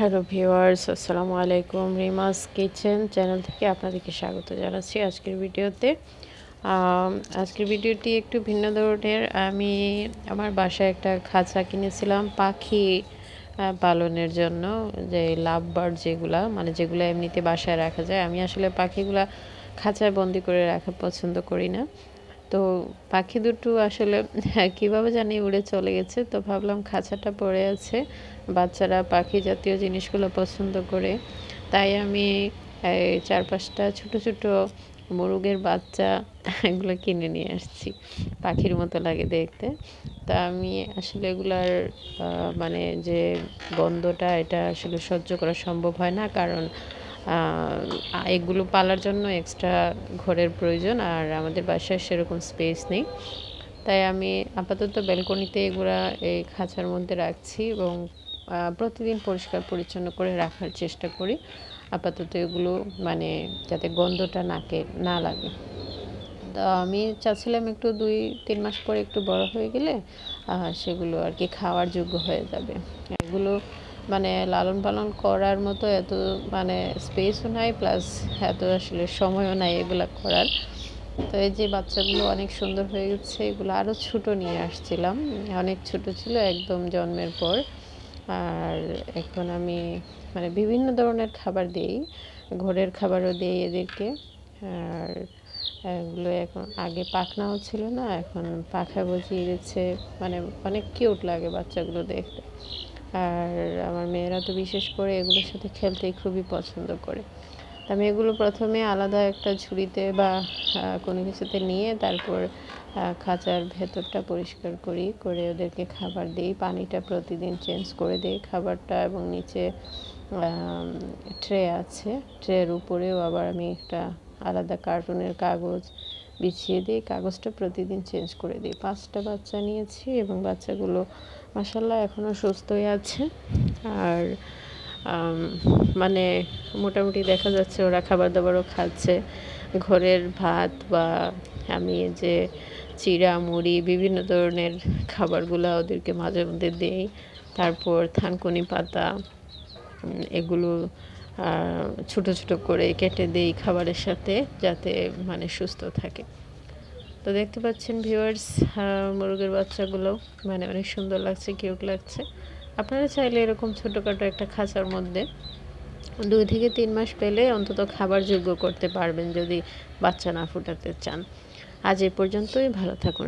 Hello viewers, আসসালামু আলাইকুম। রিমাস kitchen channel থেকে আপনাদেরকে স্বাগত জানাচ্ছি আজকের ভিডিওতে। আজকের ভিডিওটি একটু ভিন্ন ধরনের। আমি আমার বাসায় একটা খাঁচা কিনেছিলাম পাখি পালনের জন্য, যে লাভ বার্ড যেগুলা, মানে যেগুলো এমনিতে বাসায় রাখা যায়। আমি আসলে পাখিগুলা খাঁচায় বন্দি করে রাখা পছন্দ করি না। তো পাখি দুটো আসলে কীভাবে জানি উড়ে চলে গেছে। তো ভাবলাম খাঁচাটা পড়ে আছে, বাচ্চারা পাখি জাতীয় জিনিসগুলো পছন্দ করে, তাই আমি 4-5টা ছোটো ছোটো মোরগের বাচ্চা এগুলো কিনে নিয়ে আসছি। পাখির মতো লাগে দেখতে। তা আমি আসলে এগুলার মানে যে গন্ধটা, এটা আসলে সহ্য করা সম্ভব হয় না, কারণ এগুলো পালার জন্য এক্সট্রা ঘরের প্রয়োজন, আর আমাদের বাসায় সেরকম স্পেস নেই। তাই আমি আপাতত ব্যালকনিতে এগুলা এই খাঁচার মধ্যে রাখছি এবং প্রতিদিন পরিষ্কার পরিচ্ছন্ন করে রাখার চেষ্টা করি। আপাতত এগুলো মানে যাতে গন্ধটা নাকে না লাগে। তো আমি চাচ্ছিলাম একটু 2-3 মাস পরে একটু বড় হয়ে গেলে সেগুলো আর কি খাওয়ার যোগ্য হয়ে যাবে। এগুলো মানে লালন পালন করার মতো এত মানে স্পেসও নাই, প্লাস এত আসলে সময়ও নাই এগুলো করার। তো এই যে বাচ্চাগুলো অনেক সুন্দর হয়ে গেছে। এগুলো আরও ছোটো নিয়ে আসছিলাম, অনেক ছোট ছিল একদম জন্মের পর। আর এখন আমি মানে বিভিন্ন ধরনের খাবার দিই, ঘরের খাবারও দিই এদেরকে। আর এগুলো এখন আগে পাখনাও ছিল না, এখন পাখা গজিয়ে গেছে। মানে অনেক কিউট লাগে বাচ্চাগুলো দেখতে। আর আমার মেয়েরা তো বিশেষ করে এগুলোর সাথে খেলতেই খুবই পছন্দ করে। আমি এগুলো প্রথমে আলাদা একটা ঝুড়িতে বা কোনো কিছুতে নিয়ে তারপর খাঁচার ভেতরটা পরিষ্কার করে ওদেরকে খাবার দিই। পানিটা প্রতিদিন চেঞ্জ করে দিই খাবারটা, এবং নিচে ট্রে আছে, ট্রের উপরেও আবার আমি একটা আলাদা কার্টুনের কাগজ বিছিয়ে দিই। কাগজটা প্রতিদিন চেঞ্জ করে দিই। 5টা বাচ্চা নিয়েছি এবং বাচ্চাগুলো মাশাআল্লাহ এখনও সুস্থই আছে। আর মানে মোটামুটি দেখা যাচ্ছে ওরা খাবার দাবারও খাচ্ছে। ঘরের ভাত বা আমি যে চিড়া মুড়ি বিভিন্ন ধরনের খাবারগুলো ওদেরকে মাঝে মধ্যে দিই। তারপর থানকুনি পাতা এগুলো ছোট ছোট করে কেটে দিই খাবারের সাথে, যাতে মানে সুস্থ থাকে। তো দেখতে পাচ্ছেন ভিউয়ার্স, মুরগির বাচ্চাগুলো মানে অনেক সুন্দর লাগছে, কিউট লাগছে। আপনারা চাইলে এরকম ছোটোখাটো একটা খাঁচার মধ্যে 2 থেকে 3 মাস পেলে অন্তত খাবার যোগ্য করতে পারবেন, যদি বাচ্চা না ফুটাতে চান। আজ এ পর্যন্তই, ভালো থাকুন।